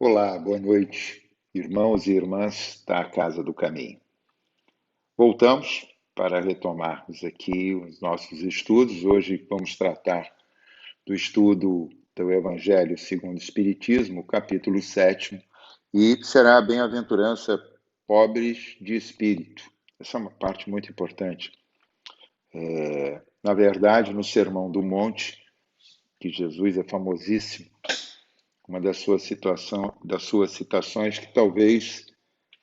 Olá, boa noite, irmãos e irmãs da Casa do Caminho. Voltamos para retomarmos aqui os nossos estudos. Hoje vamos tratar do estudo do Evangelho segundo o Espiritismo, capítulo 7, e será a bem-aventurança pobres de espírito. Essa é uma parte muito importante. Na verdade, no Sermão do Monte, que Jesus é famosíssimo, uma das suas citações que talvez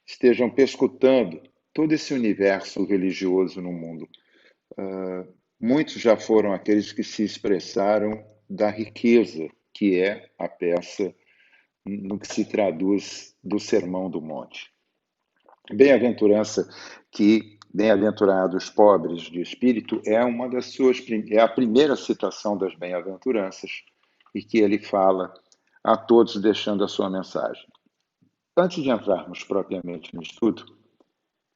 estejam perscrutando todo esse universo religioso no mundo. Muitos já foram aqueles que se expressaram da riqueza que é a peça no que se traduz do Sermão do Monte. Bem-aventurados pobres de espírito é a primeira citação das bem-aventuranças e que ele fala a todos deixando a sua mensagem. Antes de entrarmos propriamente no estudo,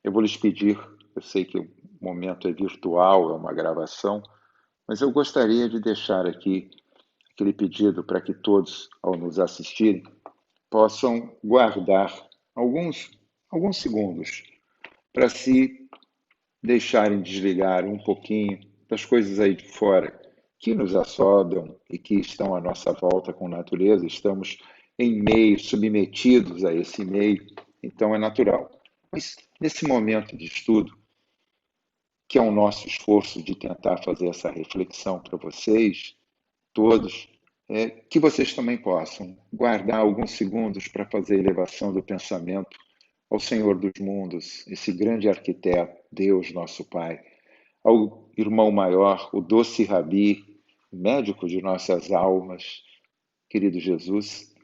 eu vou lhes pedir, eu sei que o momento é virtual, é uma gravação, mas eu gostaria de deixar aqui aquele pedido para que todos, ao nos assistirem, possam guardar alguns segundos para se deixarem desligar um pouquinho das coisas aí de fora que nos assodam e que estão à nossa volta com natureza. Estamos em meio, submetidos a esse meio, então é natural. Mas nesse momento de estudo, que é o nosso esforço de tentar fazer essa reflexão para vocês, todos, que vocês também possam guardar alguns segundos para fazer a elevação do pensamento ao Senhor dos mundos, esse grande arquiteto, Deus, nosso Pai, ao irmão maior, o doce Rabi, médico de nossas almas, querido Jesus,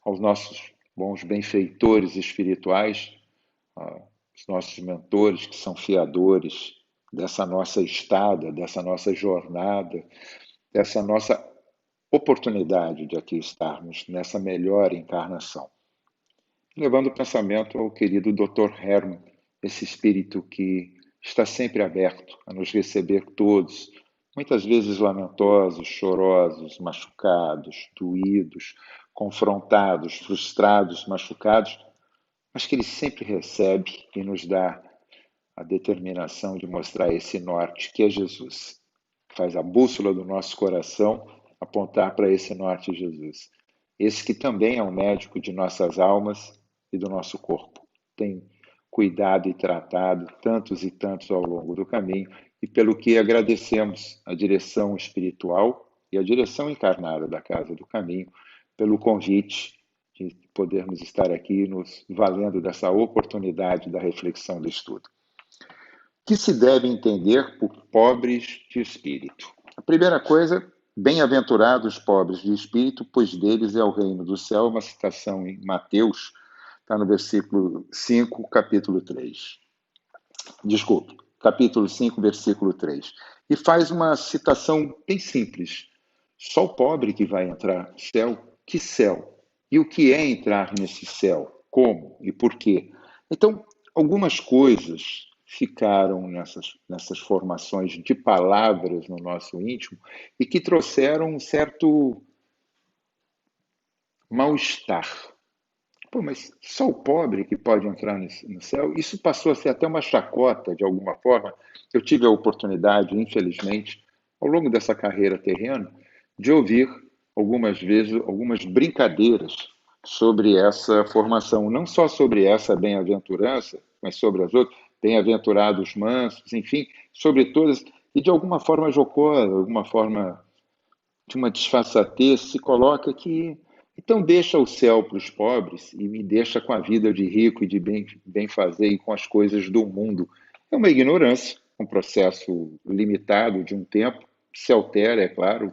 aos nossos bons benfeitores espirituais, os nossos mentores que são fiadores dessa nossa estada, dessa nossa jornada, dessa nossa oportunidade de aqui estarmos nessa melhor encarnação. Levando o pensamento ao querido Dr. Herman, esse espírito que está sempre aberto a nos receber todos, muitas vezes lamentosos, chorosos, machucados, doídos, confrontados, frustrados, machucados, mas que ele sempre recebe e nos dá a determinação de mostrar esse norte que é Jesus. Faz a bússola do nosso coração apontar para esse norte, Jesus. Esse que também é o médico de nossas almas e do nosso corpo. Tem cuidado e tratado tantos e tantos ao longo do caminho, e pelo que agradecemos a direção espiritual e a direção encarnada da Casa do Caminho pelo convite de podermos estar aqui nos valendo dessa oportunidade da reflexão do estudo. O que se deve entender por pobres de espírito? A primeira coisa, bem-aventurados pobres de espírito, pois deles é o reino do céu, uma citação em Mateus, está no versículo 5, capítulo 3. Desculpe, capítulo 5, versículo 3. E faz uma citação bem simples. Só o pobre que vai entrar no céu? Que céu? E o que é entrar nesse céu? Como e por quê? Então, algumas coisas ficaram nessas formações de palavras no nosso íntimo e que trouxeram um certo mal-estar. Pô, mas só o pobre que pode entrar no céu? Isso passou a ser até uma chacota, de alguma forma. Eu tive a oportunidade, infelizmente, ao longo dessa carreira terrena, de ouvir algumas vezes algumas brincadeiras sobre essa formação, não só sobre essa bem-aventurança, mas sobre as outras, bem-aventurados mansos, enfim, sobre todas, e de alguma forma jocosa, de alguma forma de uma disfarçatez, se coloca que então deixa o céu para os pobres e me deixa com a vida de rico e de bem fazer e com as coisas do mundo. É uma ignorância, um processo limitado de um tempo, se altera, é claro.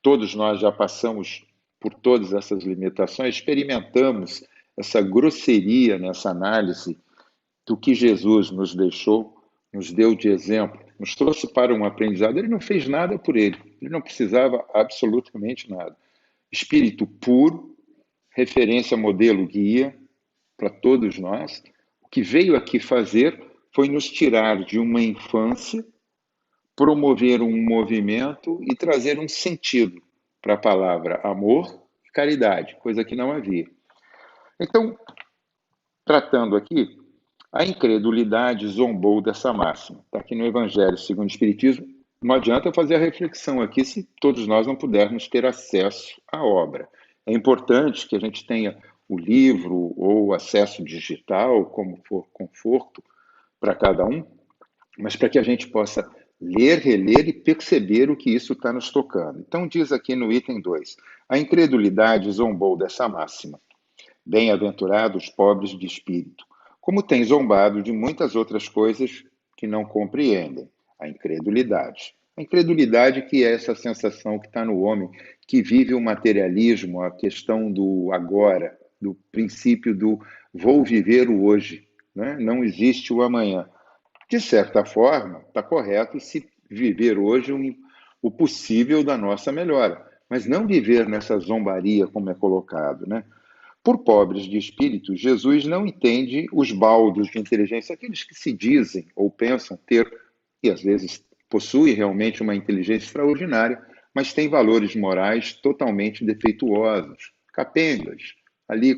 Todos nós já passamos por todas essas limitações, experimentamos essa grosseria nessa análise do que Jesus nos deixou, nos deu de exemplo, nos trouxe para um aprendizado. Ele não fez nada por ele não precisava absolutamente nada. Espírito puro, referência, modelo, guia para todos nós. O que veio aqui fazer foi nos tirar de uma infância, promover um movimento e trazer um sentido para a palavra amor e caridade, coisa que não havia. Então, tratando aqui, a incredulidade zombou dessa máxima. Está aqui no Evangelho segundo o Espiritismo. Não adianta fazer a reflexão aqui se todos nós não pudermos ter acesso à obra. É importante que a gente tenha o livro ou acesso digital, como for conforto para cada um, mas para que a gente possa ler, reler e perceber o que isso está nos tocando. Então, diz aqui no item 2: a incredulidade zombou dessa máxima. Bem-aventurados os pobres de espírito, como tem zombado de muitas outras coisas que não compreendem. A incredulidade. A incredulidade que é essa sensação que está no homem, que vive o materialismo, a questão do agora, do princípio do vou viver o hoje, né? Não existe o amanhã. De certa forma, está correto se viver hoje o possível da nossa melhora, mas não viver nessa zombaria como é colocado, né? Por pobres de espírito, Jesus não entende os baldos de inteligência, aqueles que se dizem ou pensam ter, e às vezes possuem realmente uma inteligência extraordinária, mas têm valores morais totalmente defeituosos, capengas, ali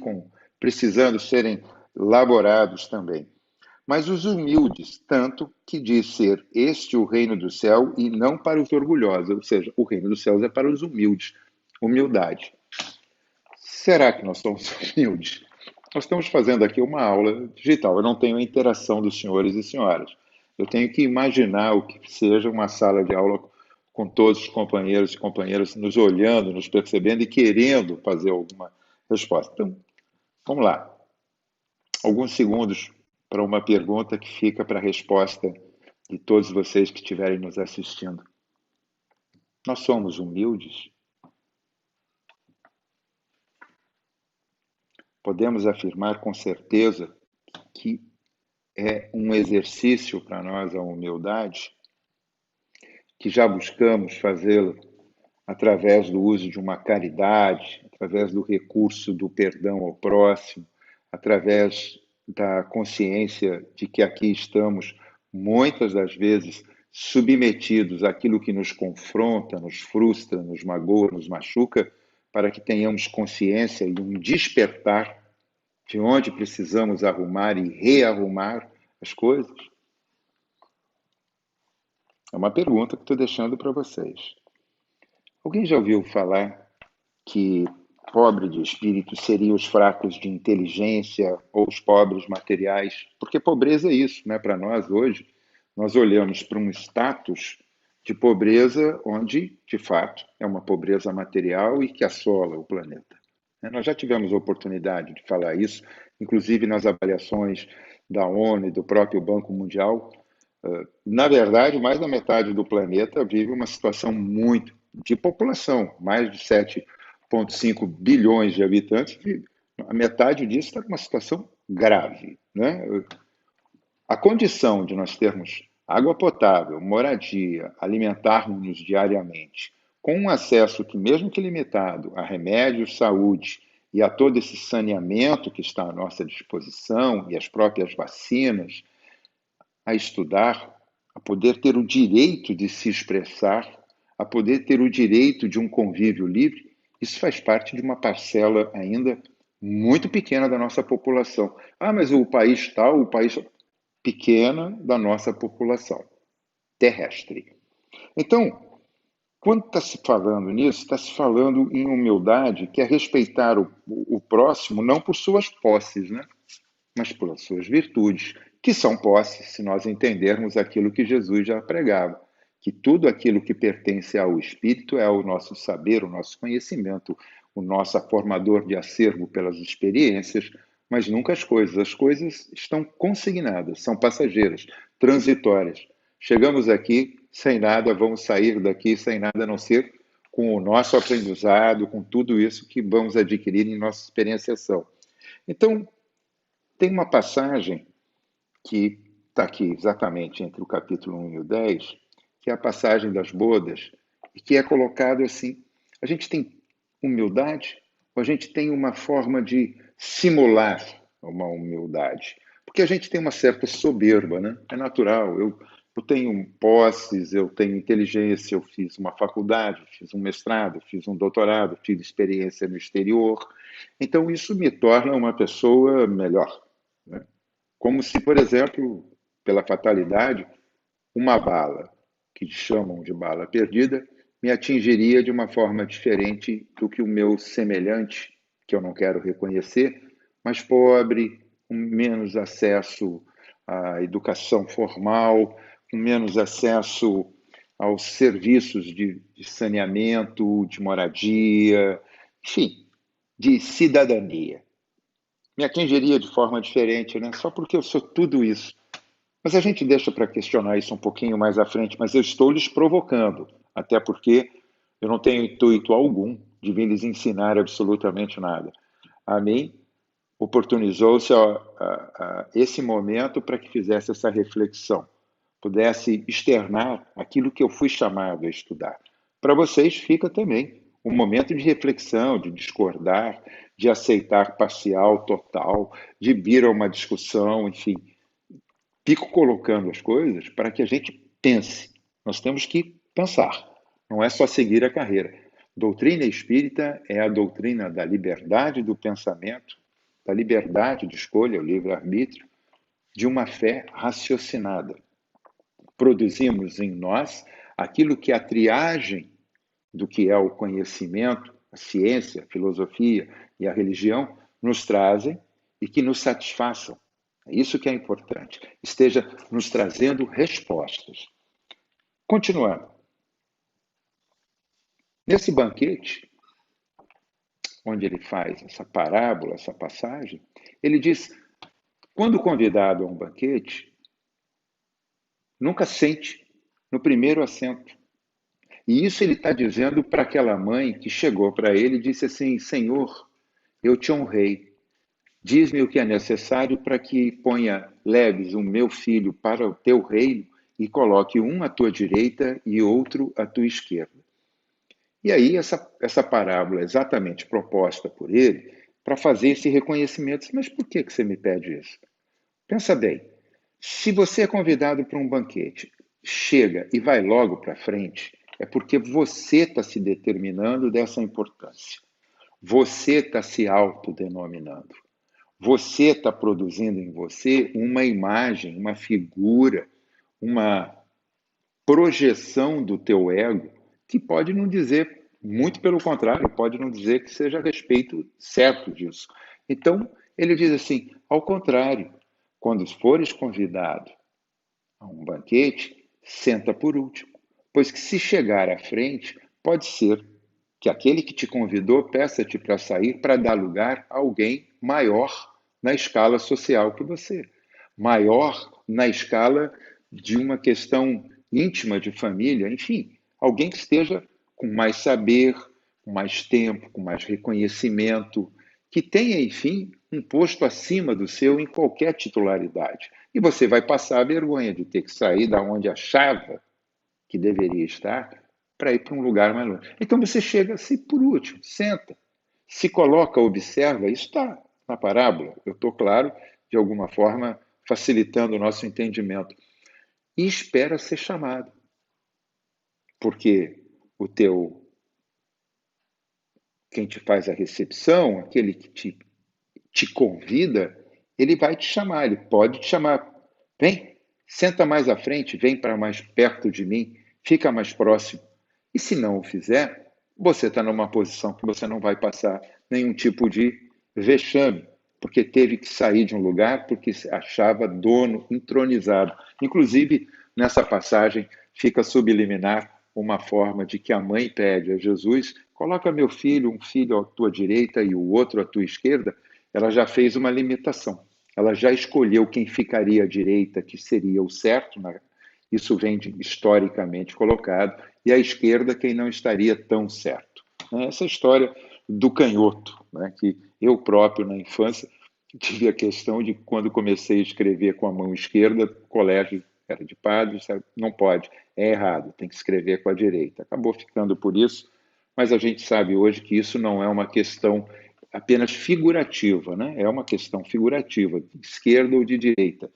precisando serem laborados também. Mas os humildes, tanto que diz ser este o reino do céu e não para os orgulhosos, ou seja, o reino dos céus é para os humildes. Humildade. Será que nós somos humildes? Nós estamos fazendo aqui uma aula digital. Eu não tenho a interação dos senhores e senhoras. Eu tenho que imaginar o que seja uma sala de aula com todos os companheiros e companheiras nos olhando, nos percebendo e querendo fazer alguma resposta. Então, vamos lá. Alguns segundos para uma pergunta que fica para a resposta de todos vocês que estiverem nos assistindo. Nós somos humildes? Podemos afirmar com certeza que é um exercício para nós a humildade, que já buscamos fazê-lo através do uso de uma caridade, através do recurso do perdão ao próximo, através da consciência de que aqui estamos, muitas das vezes, submetidos àquilo que nos confronta, nos frustra, nos magoa, nos machuca, para que tenhamos consciência e um despertar de onde precisamos arrumar e rearrumar as coisas? É uma pergunta que estou deixando para vocês. Alguém já ouviu falar que pobre de espírito seriam os fracos de inteligência ou os pobres materiais? Porque pobreza é isso, né? Para nós hoje, nós olhamos para um status de pobreza onde, de fato, é uma pobreza material e que assola o planeta. Nós já tivemos a oportunidade de falar isso, inclusive nas avaliações da ONU e do próprio Banco Mundial. Na verdade, mais da metade do planeta vive uma situação muito de população, mais de 7,5 bilhões de habitantes, a metade disso está numa situação grave, né? A condição de nós termos água potável, moradia, alimentarmos-nos diariamente, com um acesso que, mesmo que limitado, a remédios, saúde e a todo esse saneamento que está à nossa disposição e as próprias vacinas, a estudar, a poder ter o direito de se expressar, a poder ter o direito de um convívio livre, isso faz parte de uma parcela ainda muito pequena da nossa população. Ah, mas o país tal, o país pequena da nossa população terrestre. Então, quando está se falando nisso, está se falando em humildade, que é respeitar o próximo não por suas posses, né? Mas pelas suas virtudes, que são posses, se nós entendermos aquilo que Jesus já pregava, que tudo aquilo que pertence ao Espírito é o nosso saber, o nosso conhecimento, o nosso formador de acervo pelas experiências, mas nunca as coisas. As coisas estão consignadas, são passageiras, transitórias. Chegamos aqui sem nada, vamos sair daqui sem nada a não ser com o nosso aprendizado, com tudo isso que vamos adquirir em nossa experienciação. Então, tem uma passagem que está aqui exatamente entre o capítulo 1 e o 10, que é a passagem das bodas, e que é colocado assim: a gente tem humildade ou a gente tem uma forma de simular uma humildade? Porque a gente tem uma certa soberba, né? É natural. Eu eu tenho posses, eu tenho inteligência, eu fiz uma faculdade, fiz um mestrado, fiz um doutorado, tive experiência no exterior. Então, isso me torna uma pessoa melhor, né? Como se, por exemplo, pela fatalidade, uma bala, que chamam de bala perdida, me atingiria de uma forma diferente do que o meu semelhante, que eu não quero reconhecer, mas pobre, com menos acesso à educação formal, com menos acesso aos serviços de saneamento, de moradia, enfim, de cidadania. Me atingiria de forma diferente, né? Só porque eu sou tudo isso. Mas a gente deixa para questionar isso um pouquinho mais à frente, mas eu estou lhes provocando, até porque eu não tenho intuito algum de vir lhes ensinar absolutamente nada. A mim, oportunizou-se esse momento para que fizesse essa reflexão, pudesse externar aquilo que eu fui chamado a estudar. Para vocês fica também um momento de reflexão, de discordar, de aceitar parcial, total, de vir a uma discussão, enfim. Fico colocando as coisas para que a gente pense. Nós temos que pensar, não é só seguir a carreira. Doutrina espírita é a doutrina da liberdade do pensamento, da liberdade de escolha, o livre-arbítrio, de uma fé raciocinada. Produzimos em nós aquilo que a triagem do que é o conhecimento, a ciência, a filosofia e a religião nos trazem e que nos satisfaçam. É isso que é importante. Esteja nos trazendo respostas. Continuando. Nesse banquete, onde ele faz essa parábola, essa passagem, ele diz: quando convidado a um banquete, nunca sente no primeiro assento. E isso ele está dizendo para aquela mãe que chegou para ele e disse assim: Senhor, eu te honrei. Diz-me o que é necessário para que leves o meu filho para o teu reino e coloque um à tua direita e outro à tua esquerda. E aí essa parábola é exatamente proposta por ele para fazer esse reconhecimento. Mas por que você me pede isso? Pensa bem, se você é convidado para um banquete, chega e vai logo para frente, é porque você está se determinando dessa importância. Você está se autodenominando. Você está produzindo em você uma imagem, uma figura, uma projeção do teu ego que pode não dizer, muito pelo contrário, pode não dizer que seja a respeito certo disso. Então, ele diz assim, ao contrário, quando fores convidado a um banquete, senta por último, pois que se chegar à frente, pode ser que aquele que te convidou peça-te para sair para dar lugar a alguém maior na escala social que você, maior na escala de uma questão íntima de família, enfim, alguém que esteja com mais saber, com mais tempo, com mais reconhecimento, que tenha, enfim, um posto acima do seu em qualquer titularidade. E você vai passar a vergonha de ter que sair da onde achava que deveria estar para ir para um lugar mais longe. Então você chega assim por último, senta, se coloca, observa, isso está na parábola. Eu estou, claro, de alguma forma, facilitando o nosso entendimento. E espera ser chamado. Porque quem te faz a recepção, aquele que te convida, ele vai te chamar, ele pode te chamar. Vem, senta mais à frente, vem para mais perto de mim, fica mais próximo. E se não o fizer, você está numa posição que você não vai passar nenhum tipo de vexame, porque teve que sair de um lugar porque se achava dono entronizado. Inclusive, nessa passagem, fica subliminar uma forma de que a mãe pede a Jesus: coloca meu filho, um filho à tua direita e o outro à tua esquerda. Ela já fez uma limitação. Ela já escolheu quem ficaria à direita, que seria o certo, né? Isso vem historicamente colocado, e à esquerda, quem não estaria tão certo. Essa história do canhoto, né, que eu próprio, na infância, tive a questão de, quando comecei a escrever com a mão esquerda, o colégio era de padre, sabe? Não pode, é errado, tem que escrever com a direita. Acabou ficando por isso, mas a gente sabe hoje que isso não é uma questão apenas figurativa, né? É uma questão figurativa, de esquerda ou de direita.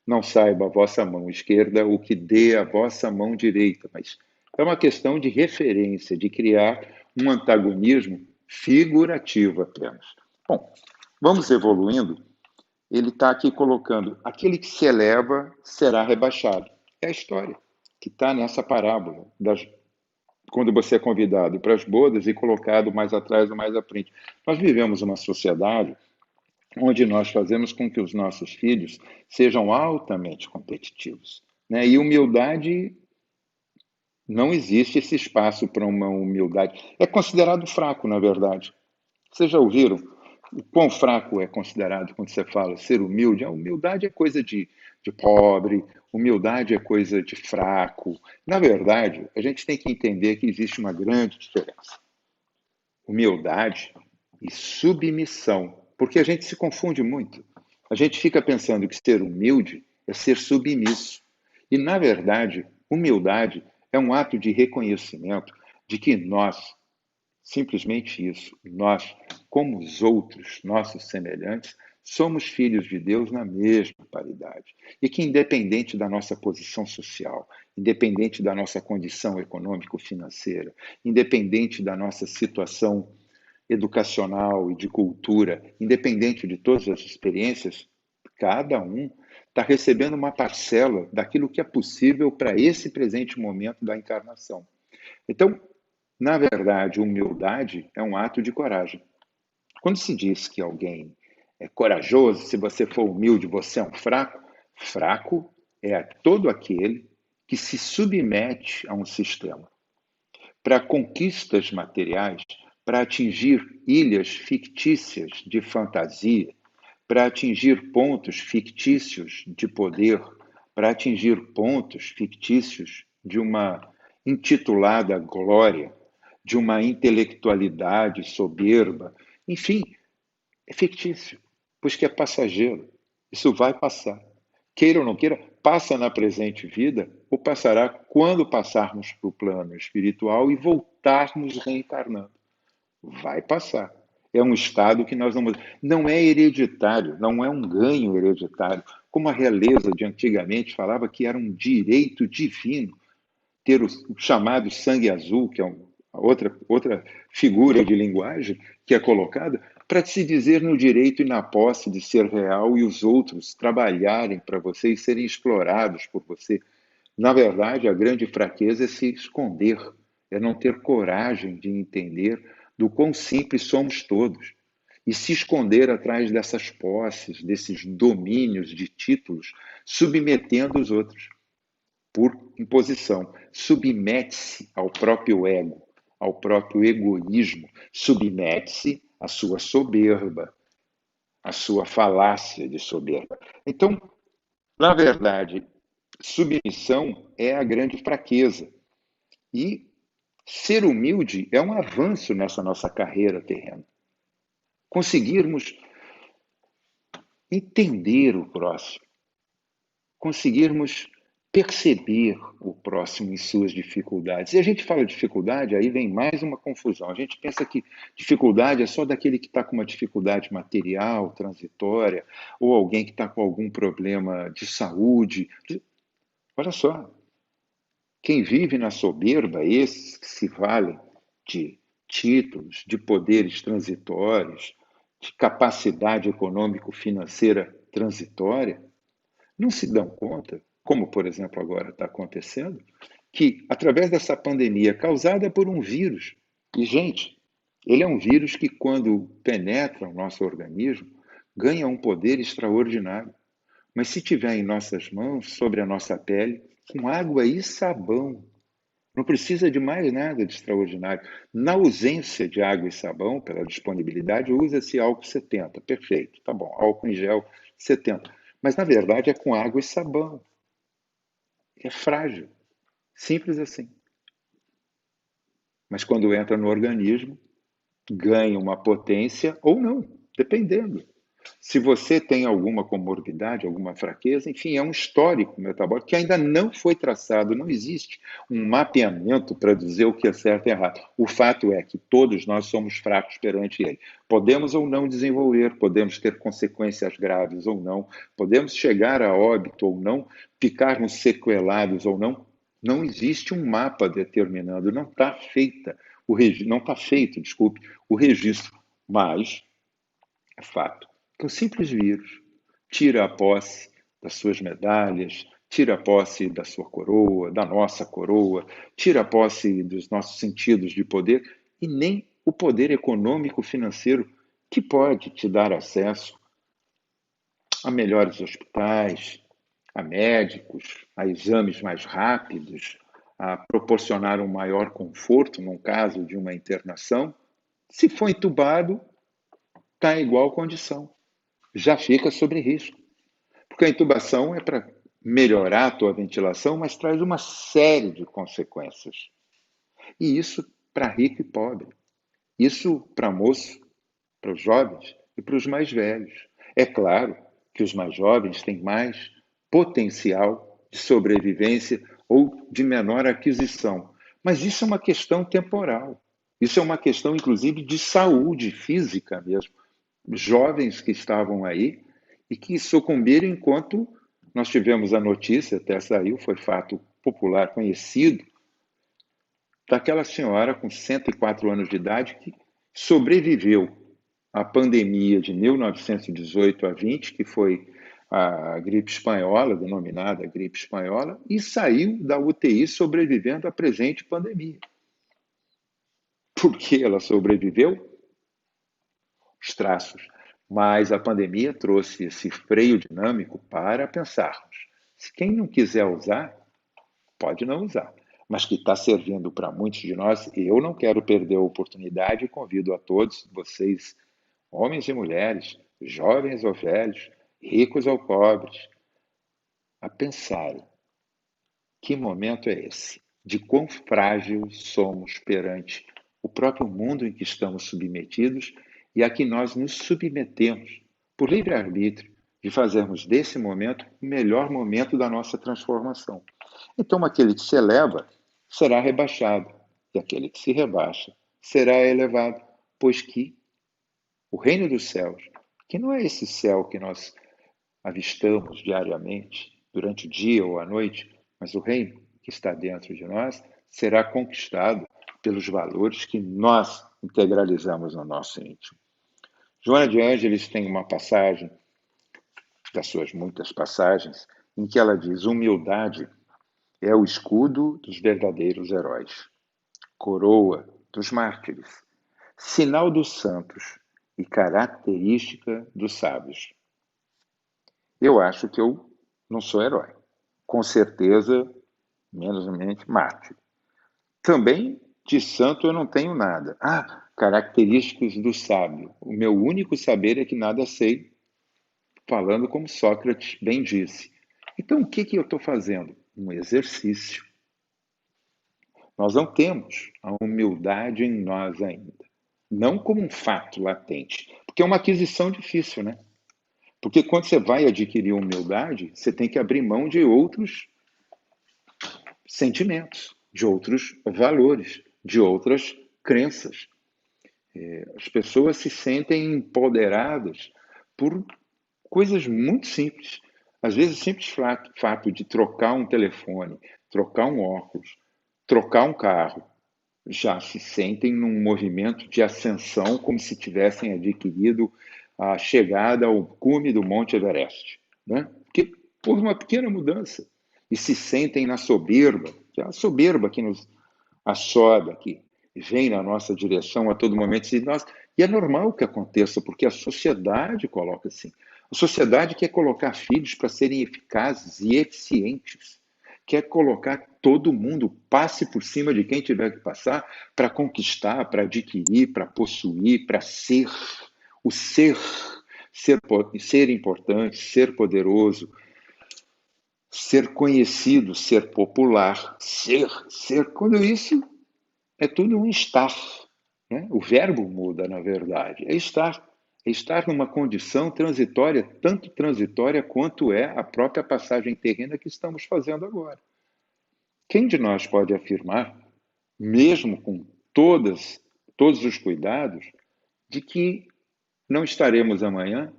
não saiba a vossa mão esquerda o que dê a vossa mão direita, mas é uma questão de referência, de criar um antagonismo figurativo apenas. Bom, vamos evoluindo. Ele está aqui colocando: aquele que se eleva será rebaixado. É a história que está nessa parábola, quando você é convidado para as bodas e colocado mais atrás ou mais à frente. Nós vivemos uma sociedade onde nós fazemos com que os nossos filhos sejam altamente competitivos, né? E humildade, não existe esse espaço para uma humildade. É considerado fraco, na verdade. Vocês já ouviram o quão fraco é considerado quando você fala ser humilde? A humildade é coisa de pobre, humildade é coisa de fraco. Na verdade, a gente tem que entender que existe uma grande diferença. Humildade e submissão, porque a gente se confunde muito. A gente fica pensando que ser humilde é ser submisso. E, na verdade, humildade é um ato de reconhecimento de que nós, simplesmente isso, nós, como os outros, nossos semelhantes, somos filhos de Deus na mesma paridade. E que, independente da nossa posição social, independente da nossa condição econômico-financeira, independente da nossa situação educacional e de cultura, independente de todas as experiências, cada um está recebendo uma parcela daquilo que é possível para esse presente momento da encarnação. Então, na verdade, humildade é um ato de coragem. Quando se diz que alguém é corajoso, se você for humilde, você é um fraco, fraco é todo aquele que se submete a um sistema para conquistas materiais, para atingir ilhas fictícias de fantasia, para atingir pontos fictícios de poder, para atingir pontos fictícios de uma intitulada glória, de uma intelectualidade soberba. Enfim, é fictício, pois que é passageiro. Isso vai passar. Queira ou não queira, passa na presente vida ou passará quando passarmos para o plano espiritual e voltarmos reencarnando. Vai passar. É um estado que nós não é hereditário, não é um ganho hereditário, como a realeza de antigamente falava que era um direito divino ter o chamado sangue azul, que é outra figura de linguagem que é colocada, para se dizer no direito e na posse de ser real e os outros trabalharem para você e serem explorados por você. Na verdade, a grande fraqueza é se esconder, é não ter coragem de entender do quão simples somos todos. E se esconder atrás dessas posses, desses domínios de títulos, submetendo os outros por imposição. Submete-se ao próprio ego, ao próprio egoísmo, submete-se à sua soberba, à sua falácia de soberba. Então, na verdade, submissão é a grande fraqueza. E ser humilde é um avanço nessa nossa carreira terrena. Conseguirmos entender o próximo, conseguirmos perceber o próximo em suas dificuldades. E a gente fala dificuldade, aí vem mais uma confusão. A gente pensa que dificuldade é só daquele que está com uma dificuldade material, transitória, ou alguém que está com algum problema de saúde. Olha só, quem vive na soberba, esses que se valem de títulos, de poderes transitórios, de capacidade econômico-financeira transitória, não se dão conta, como por exemplo agora está acontecendo, que através dessa pandemia causada por um vírus, e gente, ele é um vírus que quando penetra o nosso organismo, ganha um poder extraordinário. Mas se tiver em nossas mãos, sobre a nossa pele, com água e sabão, não precisa de mais nada de extraordinário. Na ausência de água e sabão, pela disponibilidade, usa-se álcool 70. Perfeito, tá bom. Álcool em gel 70. Mas, na verdade, é com água e sabão. É frágil. Simples assim. Mas quando entra no organismo, ganha uma potência ou não, dependendo. Se você tem alguma comorbidade, alguma fraqueza, enfim, é um histórico metabólico que ainda não foi traçado, não existe um mapeamento para dizer o que é certo e errado. O fato é que todos nós somos fracos perante ele. Podemos ou não desenvolver, podemos ter consequências graves ou não, podemos chegar a óbito ou não, ficarmos sequelados ou não. Não existe um mapa determinando, não está feita não está feito, desculpe, o registro, mas é fato que o simples vírus tira a posse das suas medalhas, tira a posse da sua coroa, da nossa coroa, tira a posse dos nossos sentidos de poder e nem o poder econômico financeiro que pode te dar acesso a melhores hospitais, a médicos, a exames mais rápidos, a proporcionar um maior conforto num caso de uma internação. Se for entubado, está em igual condição, já fica sobre risco. Porque a intubação é para melhorar a tua ventilação, mas traz uma série de consequências. E isso para rico e pobre. Isso para moço, para os jovens e para os mais velhos. É claro que os mais jovens têm mais potencial de sobrevivência ou de menor aquisição. Mas isso é uma questão temporal. Isso é uma questão, inclusive, de saúde física mesmo. Jovens que estavam aí e que sucumbiram enquanto nós tivemos a notícia, até saiu, foi fato popular conhecido, daquela senhora com 104 anos de idade que sobreviveu à pandemia de 1918 a 20, que foi a gripe espanhola, denominada gripe espanhola, e saiu da UTI sobrevivendo à presente pandemia. Por que ela sobreviveu? Os traços. Mas a pandemia trouxe esse freio dinâmico para pensarmos. Se quem não quiser usar, pode não usar. Mas que está servindo para muitos de nós, e eu não quero perder a oportunidade e convido a todos vocês, homens e mulheres, jovens ou velhos, ricos ou pobres, a pensarem que momento é esse, de quão frágil somos perante o próprio mundo em que estamos submetidos e a que nós nos submetemos por livre-arbítrio de fazermos desse momento o melhor momento da nossa transformação. Então, aquele que se eleva será rebaixado, e aquele que se rebaixa será elevado, pois que o reino dos céus, que não é esse céu que nós avistamos diariamente, durante o dia ou a noite, mas o reino que está dentro de nós será conquistado pelos valores que nós integralizamos no nosso íntimo. Joana de Ângeles tem uma passagem, das suas muitas passagens, em que ela diz: humildade é o escudo dos verdadeiros heróis, coroa dos mártires, sinal dos santos e característica dos sábios. Eu acho que eu não sou herói. Com certeza, menos mártir. Também de santo eu não tenho nada. Características do sábio. O meu único saber é que nada sei, falando como Sócrates bem disse. Então, o que eu estou fazendo? Um exercício. Nós não temos a humildade em nós ainda. Não como um fato latente, porque é uma aquisição difícil, né? Porque quando você vai adquirir humildade, você tem que abrir mão de outros sentimentos, de outros valores, de outras crenças. As pessoas se sentem empoderadas por coisas muito simples. Às vezes, o simples fato de trocar um telefone, trocar um óculos, trocar um carro, já se sentem num movimento de ascensão, como se tivessem adquirido a chegada ao cume do Monte Everest, né? Porque por uma pequena mudança. E se sentem na soberba, que é a soberba que nos assoda, que vem na nossa direção a todo momento. E é normal que aconteça, porque a sociedade coloca assim. A sociedade quer colocar filhos para serem eficazes e eficientes. Quer colocar todo mundo, passe por cima de quem tiver que passar, para conquistar, para adquirir, para possuir, para ser. O ser importante, ser poderoso, ser conhecido, ser popular, ser. Quando isso é tudo um estar. Né? O verbo muda, na verdade. É estar. é estar numa condição transitória, tanto transitória quanto é a própria passagem terrena que estamos fazendo agora. Quem de nós pode afirmar, mesmo com todos os cuidados, de que não estaremos amanhã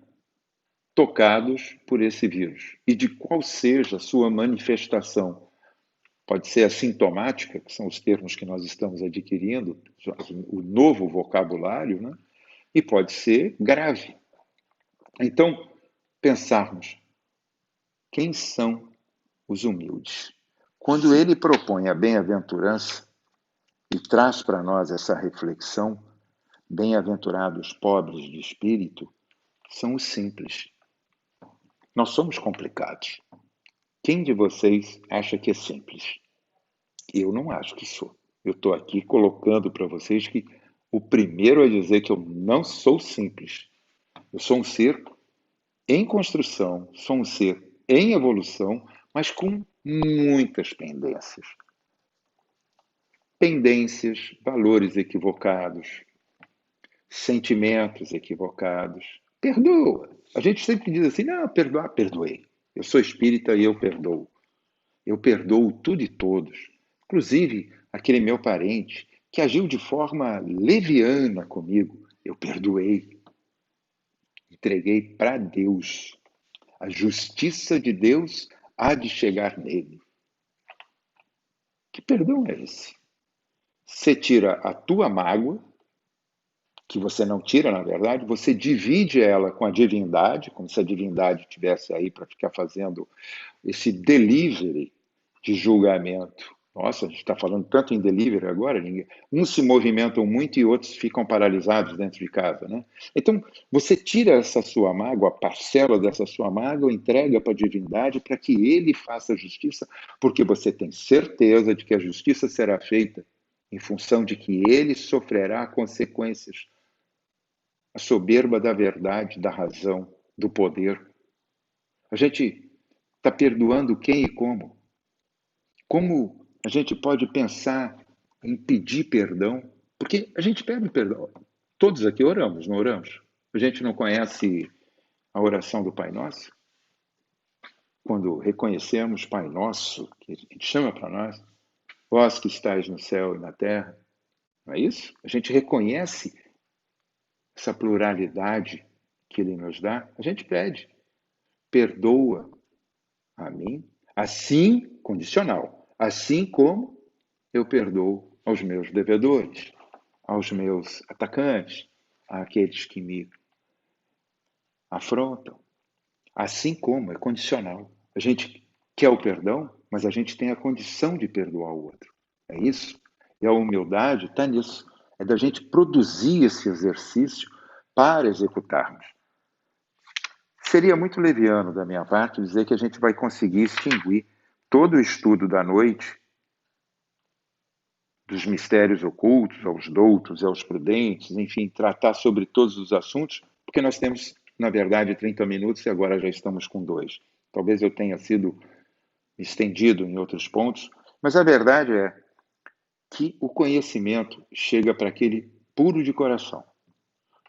tocados por esse vírus e de qual seja a sua manifestação? Pode ser assintomática, que são os termos que nós estamos adquirindo, o novo vocabulário, né? E pode ser grave. Então, pensarmos, quem são os humildes? Quando ele propõe a bem-aventurança e traz para nós essa reflexão, bem-aventurados pobres de espírito, são os simples. Nós somos complicados. Quem de vocês acha que é simples? Eu não acho que sou. Eu estou aqui colocando para vocês que o primeiro a dizer que eu não sou simples. Eu sou um ser em construção, sou um ser em evolução, mas com muitas pendências. Pendências, valores equivocados, sentimentos equivocados. Perdoa. A gente sempre diz assim, não, perdoar, perdoei. Eu sou espírita e eu perdoo. Eu perdoo tudo e todos. Inclusive, aquele meu parente que agiu de forma leviana comigo, eu perdoei. Entreguei para Deus. A justiça de Deus há de chegar nele. Que perdão é esse? Você tira a tua mágoa, que você não tira, na verdade, você divide ela com a divindade, como se a divindade tivesse aí para ficar fazendo esse delivery de julgamento. Nossa, a gente está falando tanto em delivery agora, uns se movimentam muito e outros ficam paralisados dentro de casa, né? Então, você tira essa sua mágoa, a parcela dessa sua mágoa, entrega para a divindade para que ele faça a justiça, porque você tem certeza de que a justiça será feita em função de que ele sofrerá consequências. A soberba da verdade, da razão, do poder. A gente está perdoando quem e como? Como a gente pode pensar em pedir perdão? Porque a gente pede perdão. Todos aqui oramos, não oramos? A gente não conhece a oração do Pai Nosso? Quando reconhecemos Pai Nosso, que a gente chama para nós, vós que estais no céu e na terra, não é isso? A gente reconhece essa pluralidade que Ele nos dá, a gente pede, perdoa a mim, assim, condicional, assim como eu perdoo aos meus devedores, aos meus atacantes, àqueles que me afrontam. Assim como é condicional. A gente quer o perdão, mas a gente tem a condição de perdoar o outro. É isso? E a humildade está nisso. É da gente produzir esse exercício para executarmos. Seria muito leviano da minha parte dizer que a gente vai conseguir extinguir todo o estudo da noite dos mistérios ocultos, aos doutos e aos prudentes, enfim, tratar sobre todos os assuntos, porque nós temos, na verdade, 30 minutos e agora já estamos com 2. Talvez eu tenha sido estendido em outros pontos, mas a verdade é que o conhecimento chega para aquele puro de coração.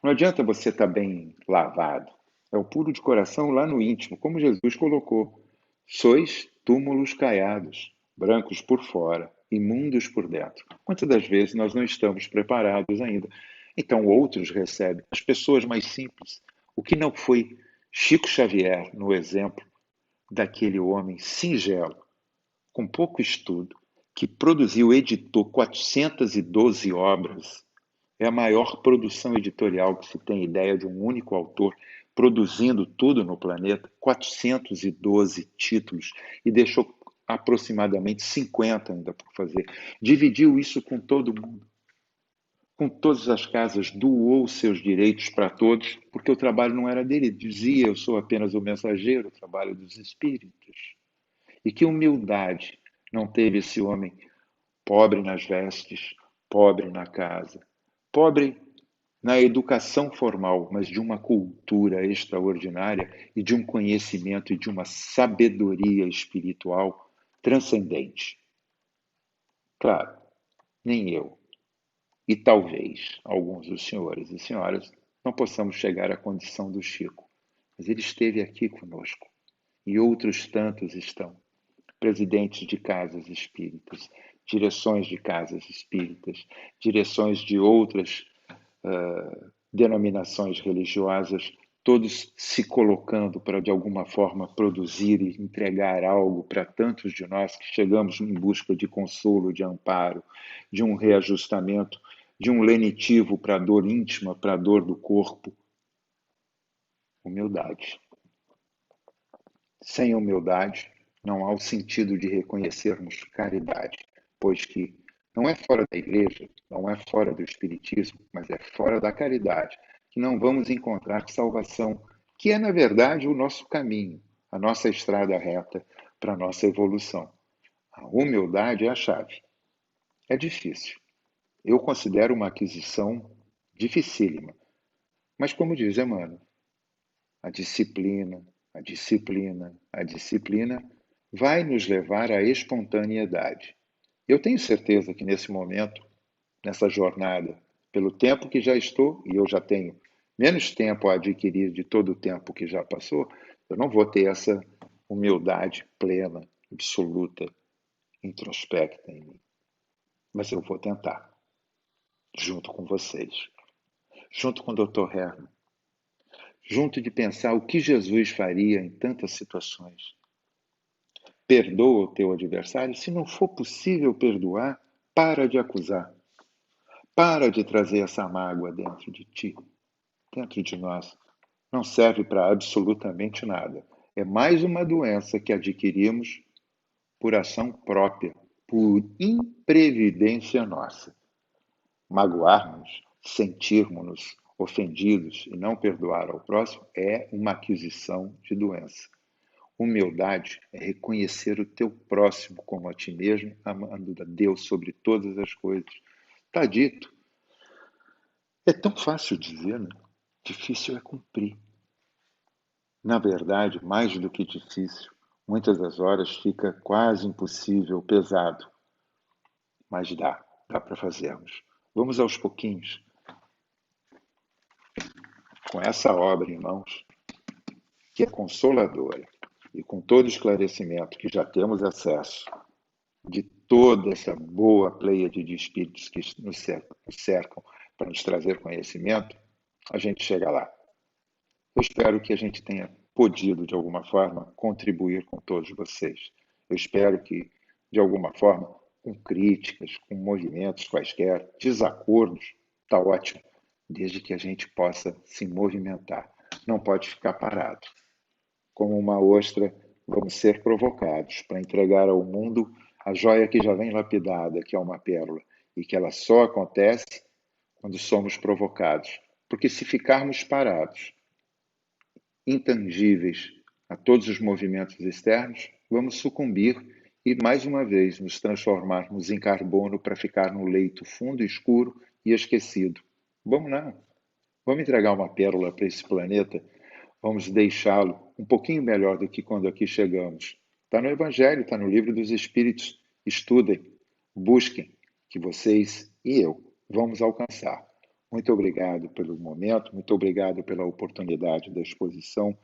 Não adianta você estar bem lavado. É o puro de coração lá no íntimo, como Jesus colocou. Sois túmulos caiados, brancos por fora, imundos por dentro. Quantas das vezes nós não estamos preparados ainda? Então outros recebem, as pessoas mais simples. O que não foi Chico Xavier no exemplo daquele homem singelo, com pouco estudo, que produziu, editou 412 obras. É a maior produção editorial que se tem ideia de um único autor produzindo tudo no planeta, 412 títulos, e deixou aproximadamente 50 ainda por fazer. Dividiu isso com todo mundo, com todas as casas, doou seus direitos para todos, porque o trabalho não era dele. Dizia, eu sou apenas o mensageiro, o trabalho dos espíritos. E que humildade não teve esse homem pobre nas vestes, pobre na casa, pobre na educação formal, mas de uma cultura extraordinária e de um conhecimento e de uma sabedoria espiritual transcendente. Claro, nem eu, e talvez alguns dos senhores e senhoras não possamos chegar à condição do Chico. Mas ele esteve aqui conosco. E outros tantos estão. Presidentes de casas espíritas, direções de casas espíritas, direções de outras denominações religiosas, todos se colocando para, de alguma forma, produzir e entregar algo para tantos de nós que chegamos em busca de consolo, de amparo, de um reajustamento, de um lenitivo para a dor íntima, para a dor do corpo. Humildade. Sem humildade, não há o sentido de reconhecermos caridade, pois que não é fora da igreja, não é fora do espiritismo, mas é fora da caridade, que não vamos encontrar salvação, que é, na verdade, o nosso caminho, a nossa estrada reta para a nossa evolução. A humildade é a chave. É difícil. Eu considero uma aquisição dificílima. Mas, como diz Emmanuel, a disciplina, a disciplina, a disciplina vai nos levar à espontaneidade. Eu tenho certeza que nesse momento, nessa jornada, pelo tempo que já estou, e eu já tenho menos tempo a adquirir de todo o tempo que já passou, eu não vou ter essa humildade plena, absoluta, introspecta em mim. Mas eu vou tentar, junto com vocês, junto com o Dr. Herman, junto de pensar o que Jesus faria em tantas situações. Perdoa o teu adversário. Se não for possível perdoar, para de acusar. Para de trazer essa mágoa dentro de ti, dentro de nós. Não serve para absolutamente nada. É mais uma doença que adquirimos por ação própria, por imprevidência nossa. Magoarmos, sentirmos-nos ofendidos e não perdoar ao próximo é uma aquisição de doença. Humildade é reconhecer o teu próximo como a ti mesmo, amando a Deus sobre todas as coisas. Está dito. É tão fácil dizer, né? Difícil é cumprir. Na verdade, mais do que difícil, muitas das horas fica quase impossível, pesado. Mas dá para fazermos. Vamos aos pouquinhos. Com essa obra em mãos, que é consoladora, e com todo o esclarecimento que já temos acesso de toda essa boa pleiade de espíritos que nos cercam para nos trazer conhecimento, a gente chega lá. Eu espero que a gente tenha podido, de alguma forma, contribuir com todos vocês. Eu espero que, de alguma forma, com críticas, com movimentos quaisquer, desacordos, está ótimo, desde que a gente possa se movimentar. Não pode ficar parado. Como uma ostra, vamos ser provocados para entregar ao mundo a joia que já vem lapidada, que é uma pérola, e que ela só acontece quando somos provocados. Porque se ficarmos parados, intangíveis a todos os movimentos externos, vamos sucumbir e, mais uma vez, nos transformarmos em carbono para ficar no leito fundo, escuro e esquecido. Vamos não. Vamos entregar uma pérola para esse planeta. Vamos deixá-lo um pouquinho melhor do que quando aqui chegamos. Está no Evangelho, está no Livro dos Espíritos. Estudem, busquem, que vocês e eu vamos alcançar. Muito obrigado pelo momento, muito obrigado pela oportunidade da exposição.